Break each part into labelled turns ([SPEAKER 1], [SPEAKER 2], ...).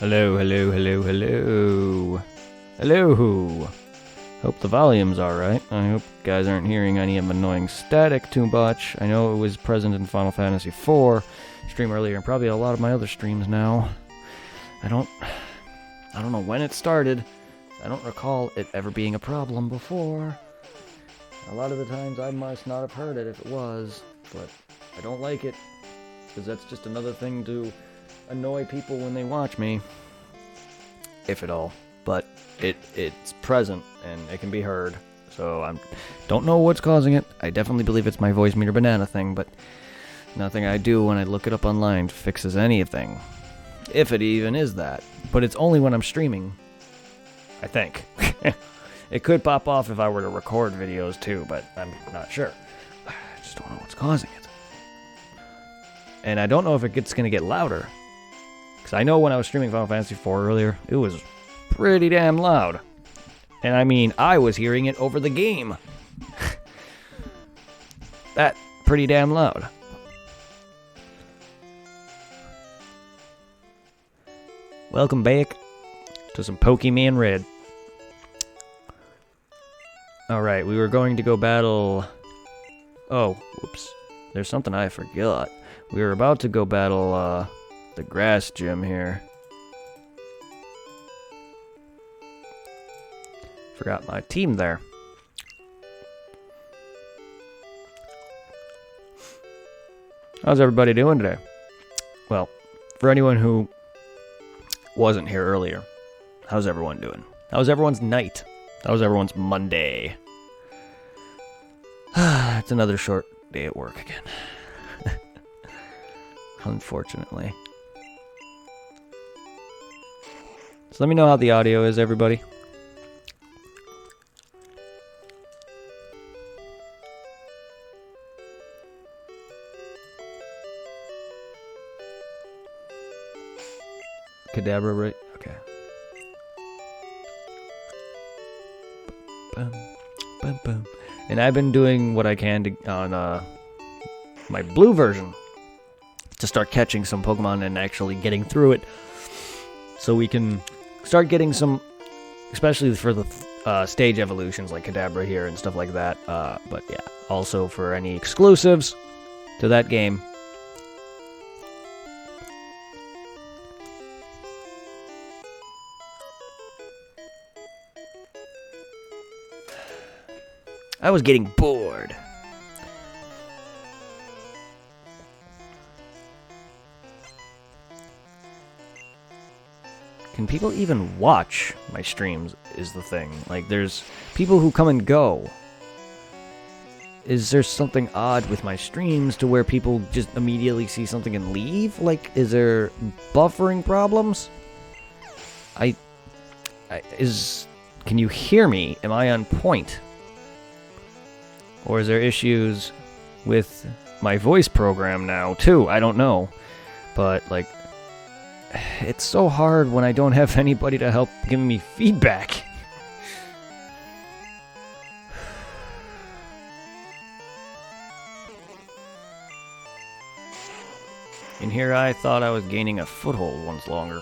[SPEAKER 1] Hello, hello, hello, hello. Hello. Hope the volume's alright. I hope you guys aren't hearing any of annoying static too much. I know it was present in Final Fantasy IV stream earlier, and probably a lot of my other streams now. I don't know when it started. I don't recall it ever being a problem before. A lot of the times I must not have heard it if it was, but I don't like it, because that's just another thing to annoy people when they watch me, if at all. But it's present and it can be heard, so I don't know what's causing it. I definitely believe it's my voice meter banana thing, but nothing I do when I look it up online fixes anything, if it even is that. But it's only when I'm streaming, I think. It could pop off if I were to record videos too, but I'm not sure. I just don't know what's causing it. And I don't know if it's going to get louder. Because I know when I was streaming Final Fantasy IV earlier, it was pretty damn loud. And I mean, I was hearing it over the game. That pretty damn loud. Welcome back to some Pokemon Red. Alright, we were going to go battle... Oh, whoops. There's something I forgot. We were about to go battle, the grass gym here. Forgot my team there. How's everybody doing today? Well, for anyone who wasn't here earlier, how's everyone doing? How's everyone's night? How's everyone's Monday? It's another short day at work again. Unfortunately. So let me know how the audio is, everybody. Kadabra, right? Okay. Bum, bum, bum. And I've been doing what I can to, on my blue version to start catching some Pokemon and actually getting through it, so we can start getting some, especially for the stage evolutions like Kadabra here and stuff like that. But yeah, also for any exclusives to that game. I was getting bored. Can people even watch my streams is the thing. Like, there's people who come and go. Is there something odd with my streams to where people just immediately see something and leave? Like, is there buffering problems? Can you hear me? Am I on point? Or is there issues with my voice program now, too? I don't know. But, like, it's so hard when I don't have anybody to help give me feedback. And here I thought I was gaining a foothold once longer.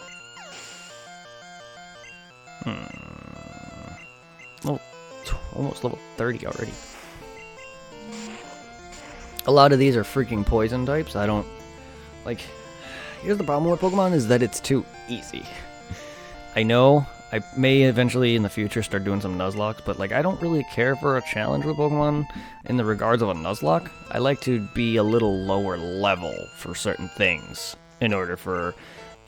[SPEAKER 1] Oh, almost level 30 already. A lot of these are freaking poison types. I don't... Like, here's the problem with Pokemon is that it's too easy. I know I may eventually in the future start doing some Nuzlocke, but like I don't really care for a challenge with Pokemon in the regards of a Nuzlocke. I like to be a little lower level for certain things in order for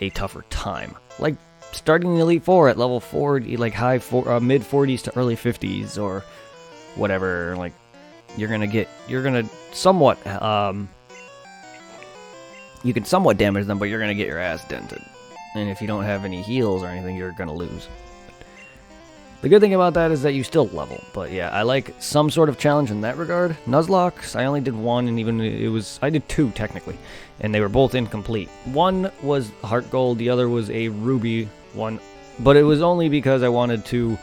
[SPEAKER 1] a tougher time. Like starting the Elite Four at level 40, like mid 40s to early 50s or whatever. Like you're gonna somewhat you can somewhat damage them, but you're gonna get your ass dented. And if you don't have any heals or anything, you're gonna lose. The good thing about that is that you still level. But yeah, I like some sort of challenge in that regard. Nuzlocke, I only did one, and even I did two technically, and they were both incomplete. One was Heart Gold, the other was a Ruby one, but it was only because I wanted to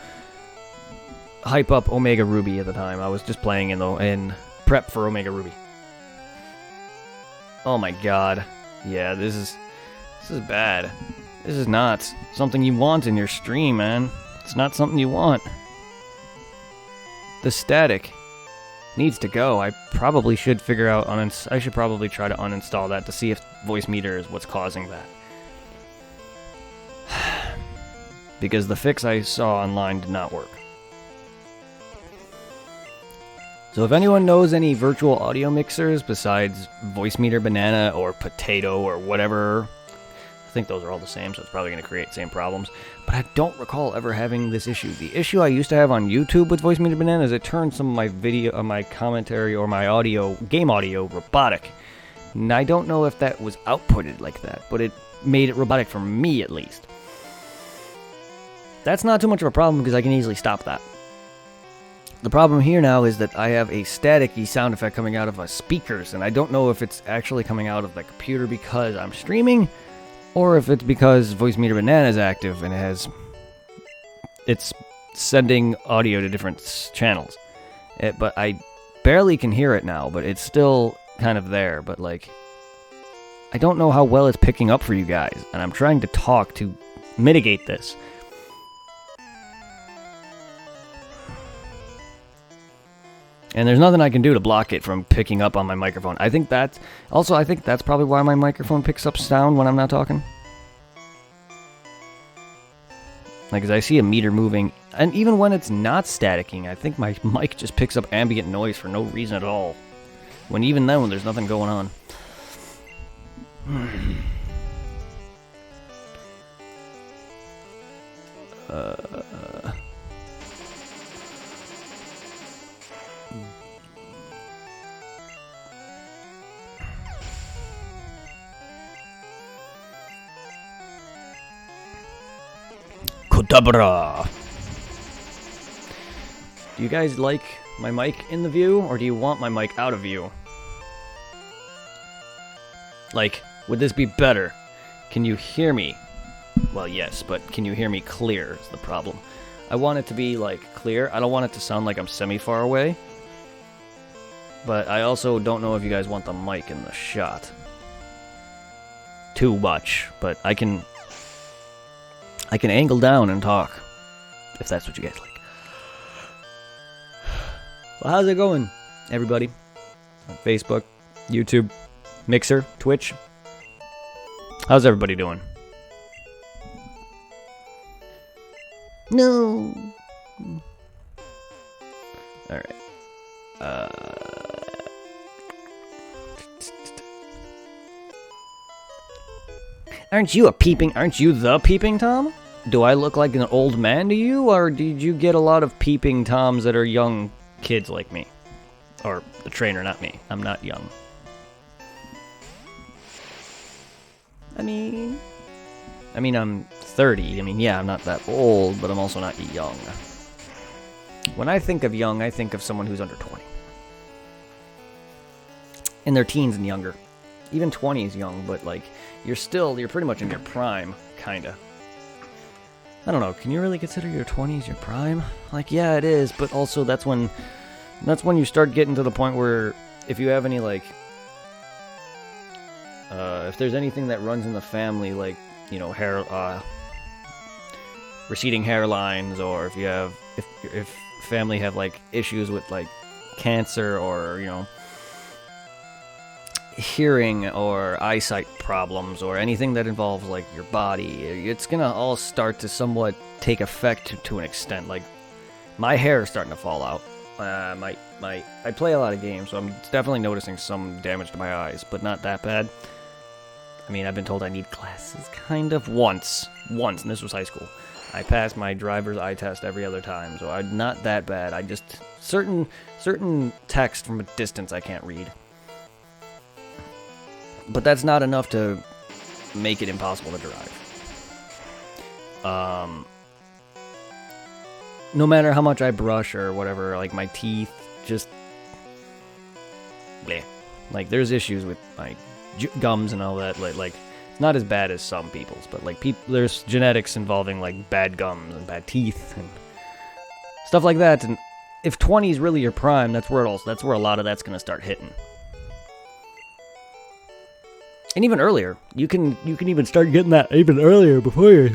[SPEAKER 1] hype up Omega Ruby at the time. I was just playing in prep for Omega Ruby. Oh my god. Yeah, this is bad. This is not something you want in your stream, man. It's not something you want. The static needs to go. I probably should figure out I should probably try to uninstall that to see if Voicemeeter is what's causing that. Because the fix I saw online did not work. So if anyone knows any virtual audio mixers besides Voicemeeter Banana or Potato or whatever, I think those are all the same, so it's probably going to create the same problems. But I don't recall ever having this issue. The issue I used to have on YouTube with Voicemeeter Banana is it turned some of my video, my commentary, or my audio, game audio, robotic. And I don't know if that was outputted like that, but it made it robotic for me at least. That's not too much of a problem because I can easily stop that. The problem here now is that I have a staticky sound effect coming out of my speakers, and I don't know if it's actually coming out of the computer because I'm streaming, or if it's because Voicemeeter Banana is active and it's sending audio to different channels. But I barely can hear it now, but it's still kind of there. But like, I don't know how well it's picking up for you guys, and I'm trying to talk to mitigate this. And there's nothing I can do to block it from picking up on my microphone. I think that's probably why my microphone picks up sound when I'm not talking. Like, as I see a meter moving, and even when it's not staticking, I think my mic just picks up ambient noise for no reason at all. When even then, when there's nothing going on. Kodabra. Do you guys like my mic in the view, or do you want my mic out of view? Like, would this be better? Can you hear me? Well, yes, but can you hear me clear is the problem. I want it to be, like, clear. I don't want it to sound like I'm semi-far away. But I also don't know if you guys want the mic in the shot too much, but I can angle down and talk, if that's what you guys like. Well, how's it going, everybody? On Facebook, YouTube, Mixer, Twitch. How's everybody doing? No. Alright. Aren't you the Peeping Tom? Do I look like an old man to you, or did you get a lot of Peeping Toms that are young kids like me? Or the trainer, not me. I'm not young. I mean, I'm 30. I mean, yeah, I'm not that old, but I'm also not young. When I think of young, I think of someone who's under 20. In their teens and younger. Even 20 is young, but, like, you're pretty much in your prime, kinda. I don't know, can you really consider your 20s your prime? Like, yeah, it is, but also that's when you start getting to the point where if you have any, like, if there's anything that runs in the family, like, you know, receding hairlines, or if family have, like, issues with, like, cancer, or, you know, hearing or eyesight problems, or anything that involves, like, your body, it's gonna all start to somewhat take effect to an extent. Like, my hair is starting to fall out. I play a lot of games, so I'm definitely noticing some damage to my eyes, but not that bad. I mean, I've been told I need glasses, kind of, once, and this was high school. I passed my driver's eye test every other time, so I'm not that bad. I just, certain text from a distance I can't read. But that's not enough to make it impossible to drive. No matter how much I brush or whatever, like, my teeth just, bleh. Like, there's issues with my gums and all that. Like, it's not as bad as some people's, but, like, there's genetics involving, like, bad gums and bad teeth and stuff like that. And if 20 is really your prime, that's where a lot of that's gonna start hitting. And even earlier. You can even start getting that even earlier before your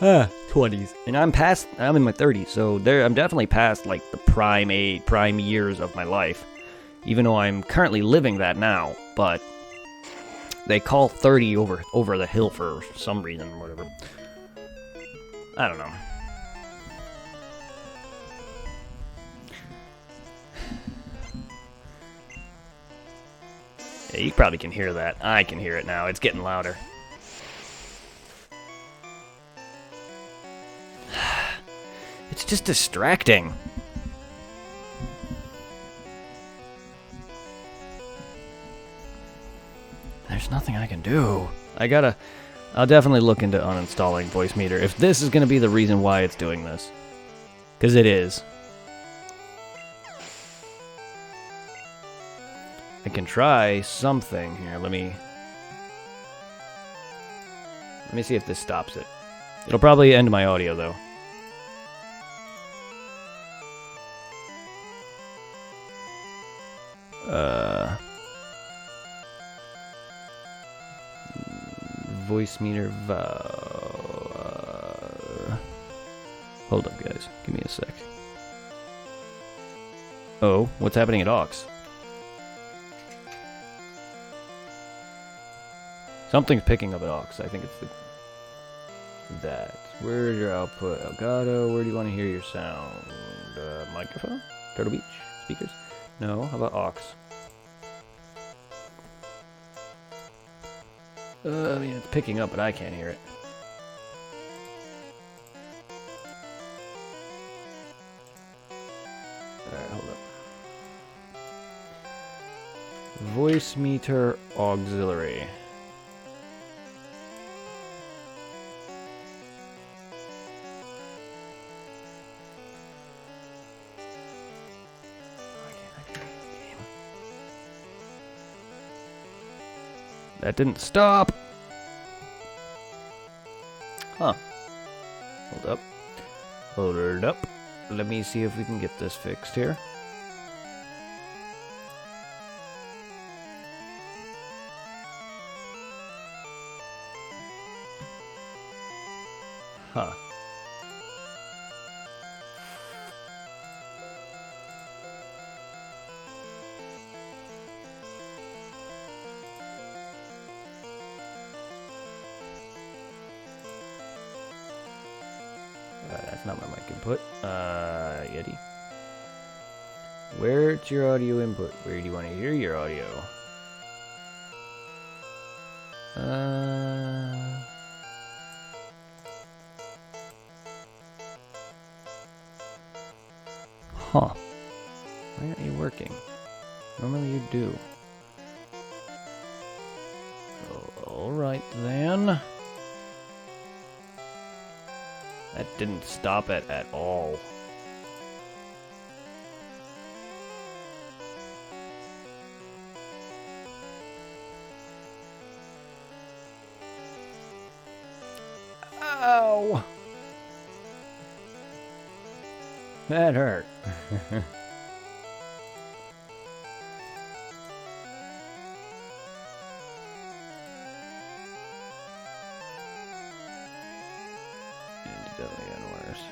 [SPEAKER 1] 20s. And I'm in my 30s, so I'm definitely past like the prime years of my life. Even though I'm currently living that now, but they call 30 over the hill for some reason or whatever. I don't know. Yeah, you probably can hear that. I can hear it now. It's getting louder. It's just distracting. There's nothing I can do. I'll definitely look into uninstalling Voicemeeter if this is going to be the reason why it's doing this. Because it is. I can try something here. Let me see if this stops it. It'll probably end my audio though. Voicemeeter hold up, guys. Give me a sec. Oh, what's happening at Aux? Something's picking up at Aux. I think it's that. Where's your output? Elgato, where do you want to hear your sound? Microphone? Turtle Beach? Speakers? No, how about Aux? I mean, it's picking up, but I can't hear it. Alright, hold up. Voicemeeter auxiliary. That didn't stop. Huh. Hold up. Hold it up. Let me see if we can get this fixed here. Huh. That's not my mic input. Yeti. Where's your audio input? Where do you want to hear your audio? Huh. Why aren't you working? Normally you do. Alright then. That didn't stop it at all. Ow! That hurt. Definitely getting worse.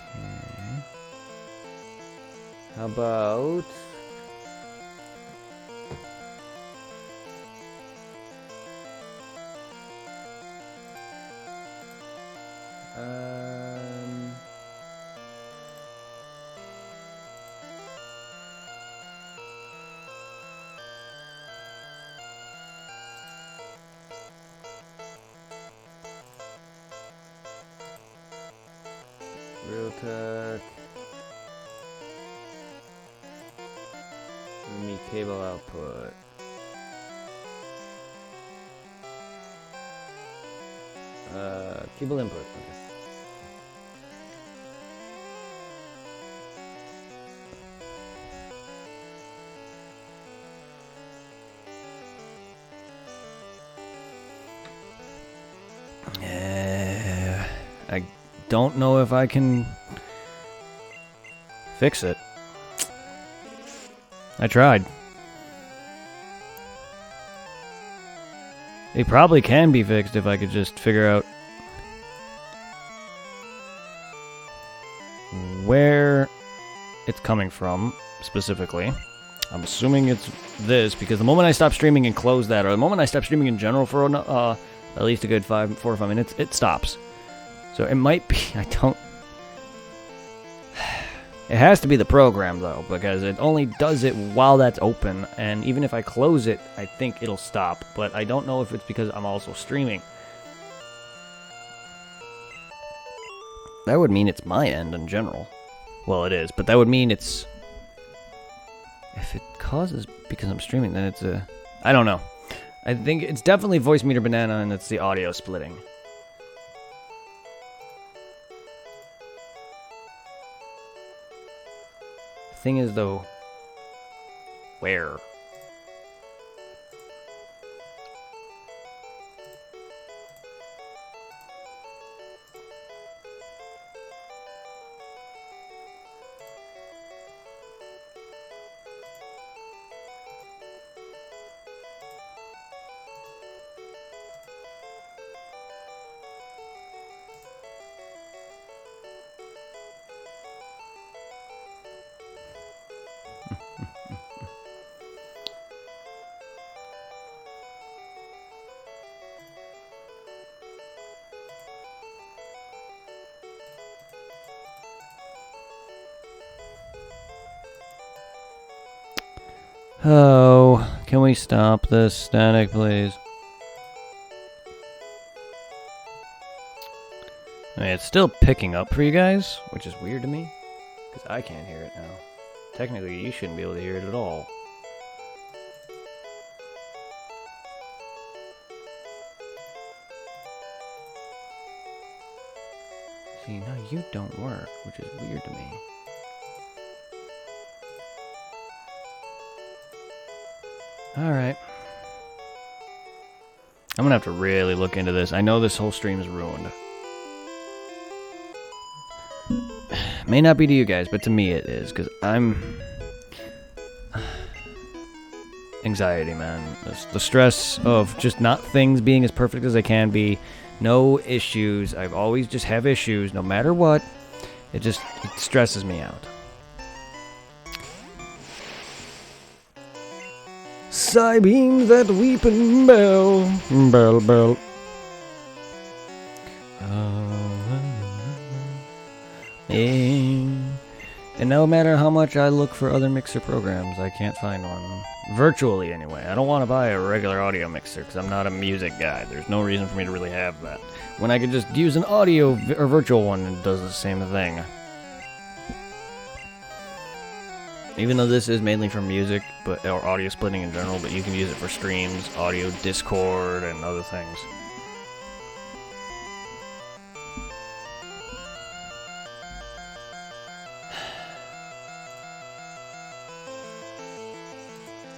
[SPEAKER 1] Okay. How about Realtek. Me cable output. Cable input. Okay. don't know if I can fix it. I tried. It probably can be fixed if I could just figure out where it's coming from, specifically. I'm assuming it's this, because the moment I stop streaming and close that, or the moment I stop streaming in general for at least a good 4 or 5 minutes, it stops. So it might be, I don't... It has to be the program, though, because it only does it while that's open, and even if I close it, I think it'll stop, but I don't know if it's because I'm also streaming. That would mean it's my end in general. Well, it is, but that would mean it's... If it causes because I'm streaming, then it's a... I don't know. I think it's definitely Voicemeeter Banana, and it's the audio splitting. Thing is, though, where? Oh, can we stop this static, please? I mean, it's still picking up for you guys, which is weird to me, because I can't hear it now. Technically, you shouldn't be able to hear it at all. See, now you don't work, which is weird to me. Alright. I'm gonna have to really look into this. I know this whole stream is ruined. May not be to you guys, but to me it is, because I'm... Anxiety, man. The stress of just not things being as perfect as they can be. No issues. I've always just have issues, no matter what. It stresses me out. Psybeam that weeping bell, bell, bell. And no matter how much I look for other mixer programs, I can't find one. Virtually, anyway. I don't want to buy a regular audio mixer because I'm not a music guy. There's no reason for me to really have that. When I could just use an audio or virtual one and it does the same thing. Even though this is mainly for music, or audio splitting in general, but you can use it for streams, audio, Discord, and other things.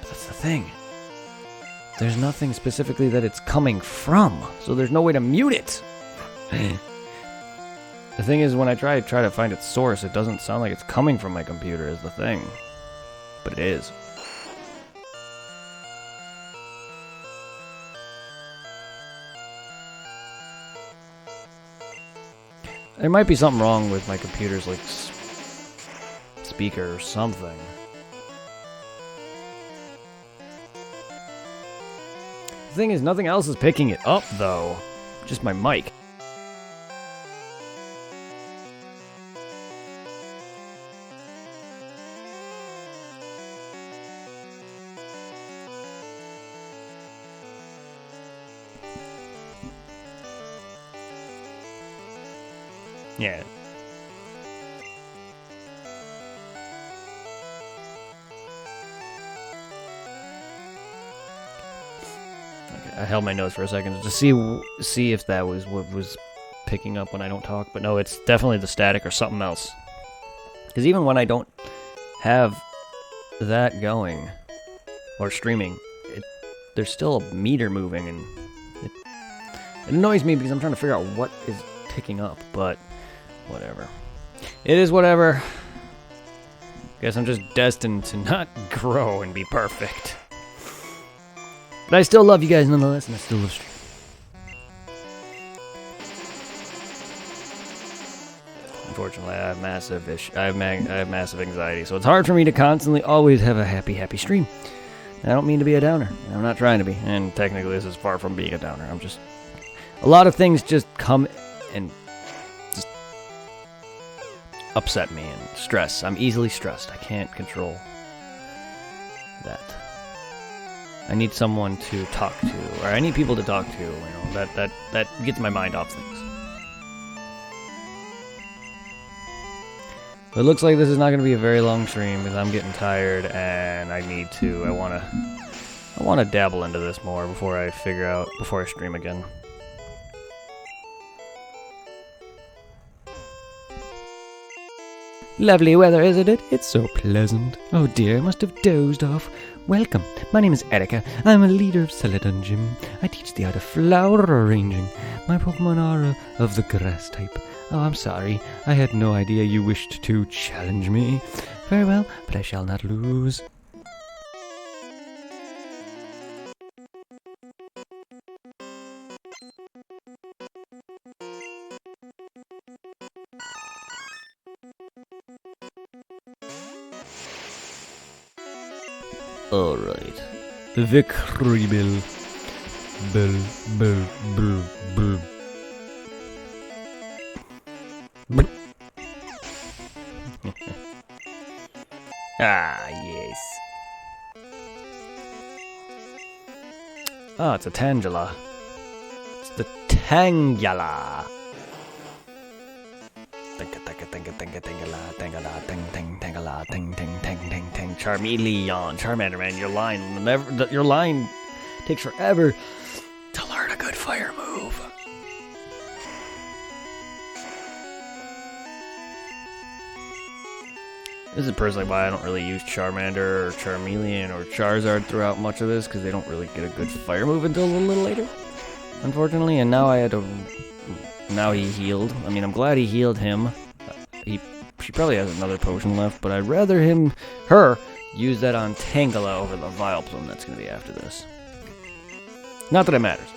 [SPEAKER 1] That's the thing. There's nothing specifically that it's coming from, so there's no way to mute it. The thing is, when I try to find its source, it doesn't sound like it's coming from my computer is the thing. But it is. There might be something wrong with my computer's, like, speaker or something. The thing is, nothing else is picking it up, though. Just my mic. Yeah. Okay, I held my nose for a second to see if that was what was picking up when I don't talk, but no, it's definitely the static or something else. Because even when I don't have that going or streaming, there's still a meter moving, and it annoys me because I'm trying to figure out what is picking up, but Whatever. It is whatever. Guess I'm just destined to not grow and be perfect. But I still love you guys nonetheless, and I still love streaming. Unfortunately, I have massive anxiety, so it's hard for me to constantly always have a happy stream. And I don't mean to be a downer. I'm not trying to be, and technically this is far from being a downer. I'm just... A lot of things just come and just upset me and stress. I'm easily stressed. I can't control that. I need someone to talk to, or I need people to talk to, you know, that gets my mind off things. It looks like this is not going to be a very long stream because I'm getting tired and I want to dabble into this more before I stream again. Lovely weather, isn't it? It's so pleasant. Oh dear, I must have dozed off. Welcome, my name is Erika. I'm a leader of Celadon Gym. I teach the art of flower arranging. My Pokemon are of the grass type. Oh, I'm sorry. I had no idea you wished to challenge me. Very well, but I shall not lose. Alright. Victory Bell. Bell. Ah, yes. Oh, it's a Tangela. It's the Tangela. Charmeleon. Charmander, man, your line takes forever to learn a good fire move. This is personally why I don't really use Charmander or Charmeleon or Charizard throughout much of this, because they don't really get a good fire move until a little later, unfortunately. And now now he healed. I mean, I'm glad he healed him. She probably has another potion left, but I'd rather her use that on Tangela over the Vileplume that's going to be after this. Not that it matters.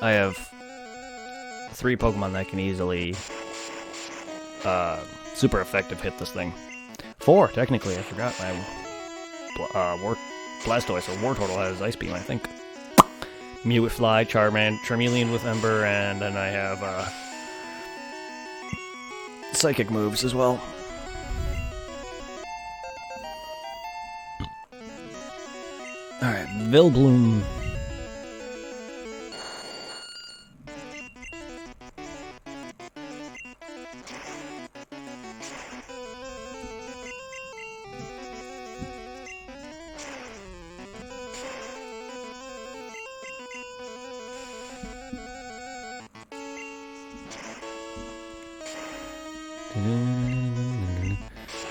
[SPEAKER 1] I have 3 Pokemon that can easily super effective hit this thing. 4, technically, I forgot. My Blastoise or Wartortle has Ice Beam, I think. Mew with Fly, Charmeleon with Ember, and then I have Psychic moves as well. Alright, Vileplume.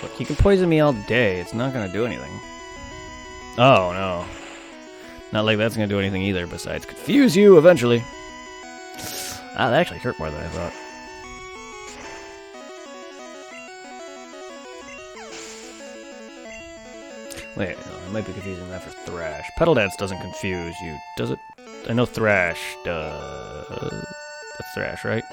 [SPEAKER 1] Look, you can poison me all day. It's not gonna do anything. Oh, no. Not like that's gonna do anything either, besides confuse you eventually. Ah, that actually hurt more than I thought. Wait, no, I might be confusing that for Thrash. Petal Dance doesn't confuse you, does it? I know Thrash does. That's Thrash, right?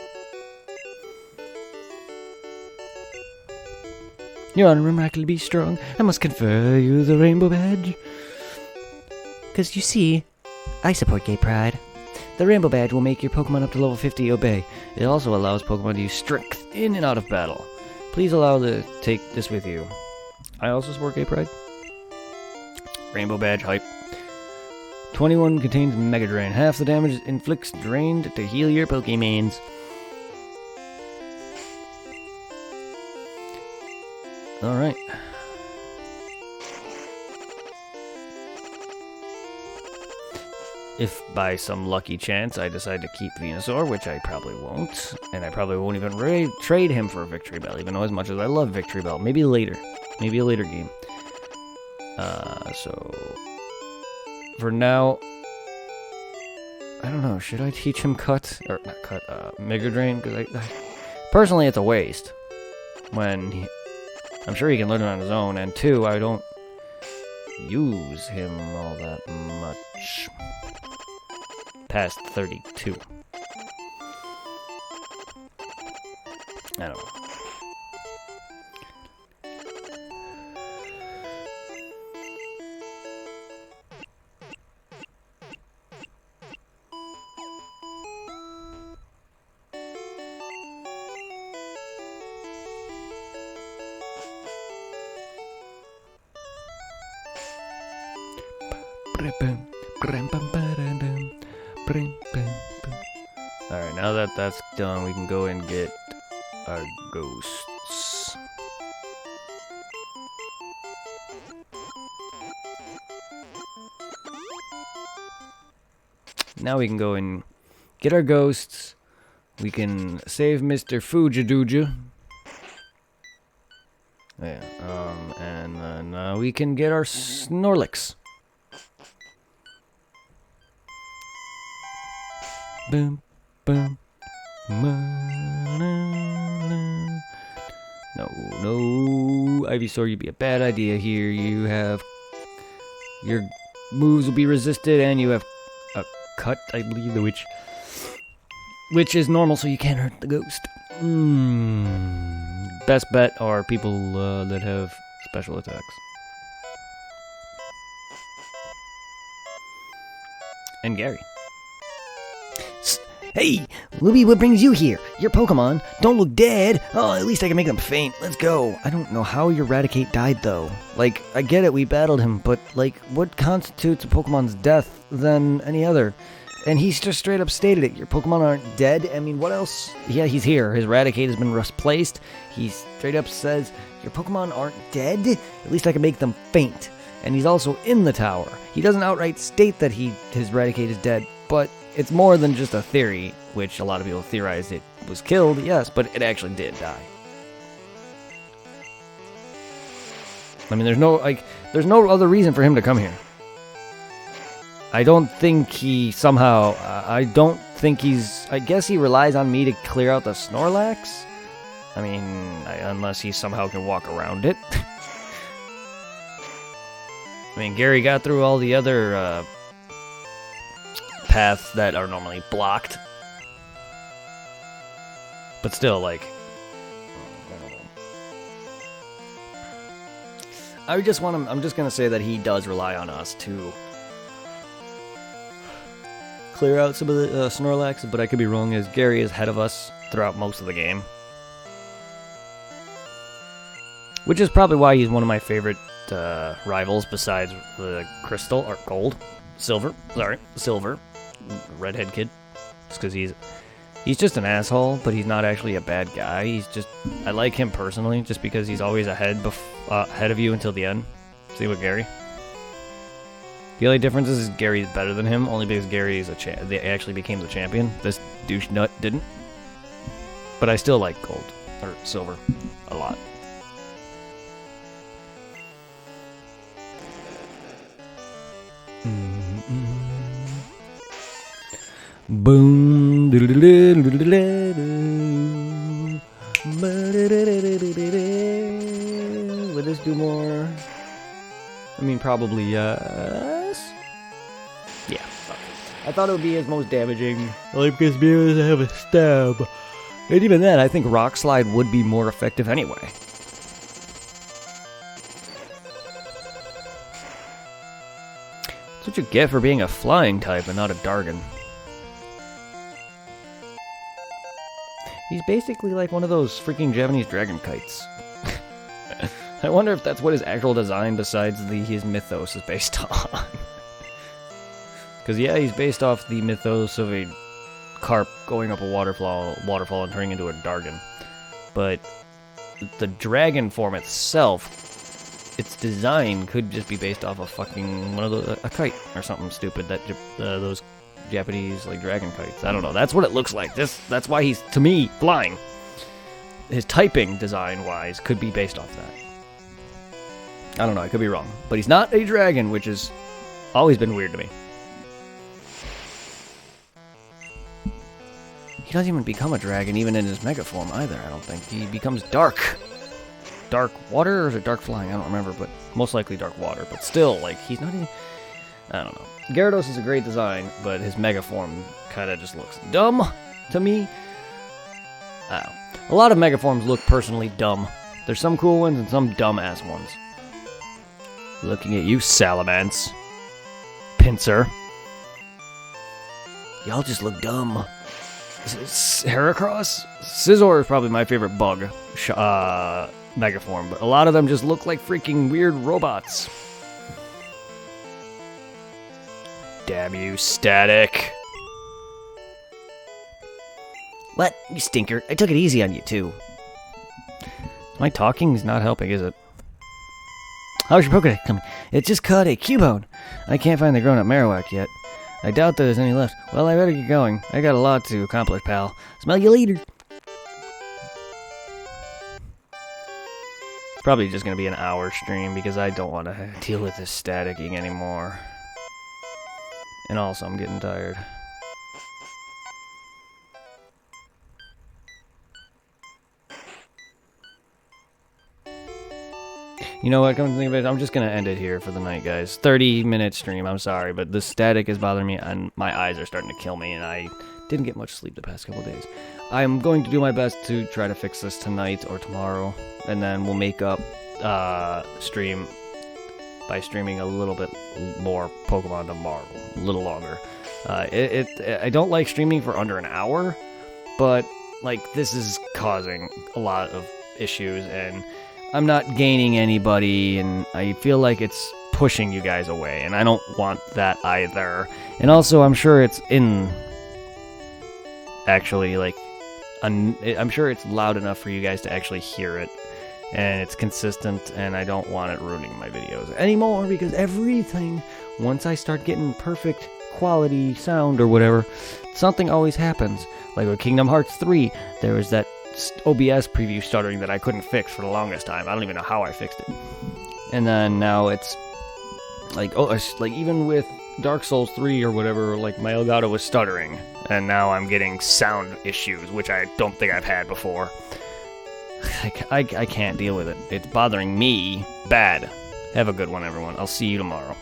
[SPEAKER 1] You are remarkably strong. I must confer you the Rainbow Badge. 'Cause you see, I support gay pride. The Rainbow Badge will make your Pokemon up to level 50 obey. It also allows Pokemon to use Strength in and out of battle. Please allow to take this with you. I also support gay pride. Rainbow Badge hype. 21 contains Mega Drain. Half the damage inflicts drained to heal your Pokemons. Alright. If by some lucky chance I decide to keep Venusaur, which I probably won't, and I probably won't even trade him for a Victory Bell, even though as much as I love Victory Bell, maybe later. Maybe a later game. So for now, I don't know, should I teach him cut? Or not cut, Mega Drain? Because personally, it's a waste. I'm sure he can learn it on his own, and 2, I don't use him all that much. Past 32. I don't know. Alright, now that that's done, we can go and get our ghosts. Now we can go and get our ghosts. We can save Mr. Fujaduja. Yeah, and then we can get our Snorlax. Boom, boom. No, Ivysaur, you'd be a bad idea here. You have... Your moves will be resisted, and you have a cut, I believe, which is normal, so you can't hurt the ghost. Best bet are people that have special attacks. And Gary.
[SPEAKER 2] Hey, Luby, what brings you here? Your Pokemon don't look dead. Oh, at least I can make them faint. Let's go.
[SPEAKER 1] I don't know how your Raticate died, though. Like, I get it, we battled him, but, like, what constitutes a Pokemon's death than any other? And he's just straight up stated it. Your Pokemon aren't dead. I mean, what else? Yeah, he's here. His Raticate has been replaced. He straight up says, your Pokemon aren't dead? At least I can make them faint. And he's also in the tower. He doesn't outright state that his Raticate is dead, but it's more than just a theory, which a lot of people theorize it was killed, yes, but it actually did die. I mean, there's no other reason for him to come here. I don't think he somehow, I guess he relies on me to clear out the Snorlax? I mean, unless he somehow can walk around it. I mean, Gary got through all the other, paths that are normally blocked. But still, like... I'm just gonna say that he does rely on us to clear out some of the Snorlax, but I could be wrong, as Gary is ahead of us throughout most of the game. Which is probably why he's one of my favorite rivals besides the Crystal, or Gold. Silver. Redhead kid. Just because he's just an asshole, but he's not actually a bad guy. I like him personally, just because he's always ahead of you until the end. See what Gary? The only difference is Gary's better than him, only because Gary is they actually became the champion. This douche nut didn't. But I still like Gold, or Silver, a lot. Boom. Would this do more? I mean, probably yes. Yeah. I thought it would be his most damaging. Like, because Beerus have a stab. And even then, I think Rock Slide would be more effective anyway. That's what you get for being a flying type and not a Dargon. He's basically like one of those freaking Japanese dragon kites. I wonder if that's what his actual design besides his mythos is based on. Because yeah, he's based off the mythos of a carp going up a waterfall and turning into a Dargon. But the dragon form itself, its design could just be based off of fucking a kite or something stupid that those Japanese like dragon kites. I don't know. That's what it looks like. That's why he's, to me, flying. His typing design wise could be based off that. I don't know. I could be wrong, but he's not a dragon, which has always been weird to me. He doesn't even become a dragon, even in his mega form either, I don't think. He becomes dark. Dark water, or is it dark flying? I don't remember, but most likely dark water. But still, like, he's not even... I don't know. Gyarados is a great design, but his mega form kind of just looks dumb to me. I don't know. A lot of mega forms look personally dumb. There's some cool ones and some dumbass ones. Looking at you, Salamence. Pinsir. Y'all just look dumb. Heracross? Scizor is probably my favorite bug mega form, but a lot of them just look like freaking weird robots. Damn you, Static.
[SPEAKER 2] What? You stinker. I took it easy on you, too.
[SPEAKER 1] My talking is not helping, is it?
[SPEAKER 2] How's your Pokedex coming? It just caught a Cubone.
[SPEAKER 1] I can't find the grown-up Marowak yet. I doubt there's any left. Well, I better get going. I got a lot to accomplish, pal.
[SPEAKER 2] Smell you later.
[SPEAKER 1] It's probably just going to be an hour stream because I don't want to deal with this staticking anymore. And also, I'm getting tired. You know what, come to think of it, I'm just going to end it here for the night, guys. 30-minute stream, I'm sorry, but the static is bothering me, and my eyes are starting to kill me, and I didn't get much sleep the past couple days. I'm going to do my best to try to fix this tonight or tomorrow, and then we'll make up stream by streaming a little bit more Pokemon tomorrow, a little longer. I don't like streaming for under an hour, but, like, this is causing a lot of issues, and I'm not gaining anybody, and I feel like it's pushing you guys away, and I don't want that either. And also, I'm sure it's actually, like, I'm sure it's loud enough for you guys to actually hear it, and it's consistent, and I don't want it ruining my videos anymore, because everything, once I start getting perfect quality sound or whatever, something always happens. Like with Kingdom Hearts 3, there was that OBS preview stuttering that I couldn't fix for the longest time. I don't even know how I fixed it. And then now it's like, like even with Dark Souls 3 or whatever, like my Elgato was stuttering, and now I'm getting sound issues, which I don't think I've had before. I can't deal with it. It's bothering me bad. Have a good one, everyone. I'll see you tomorrow.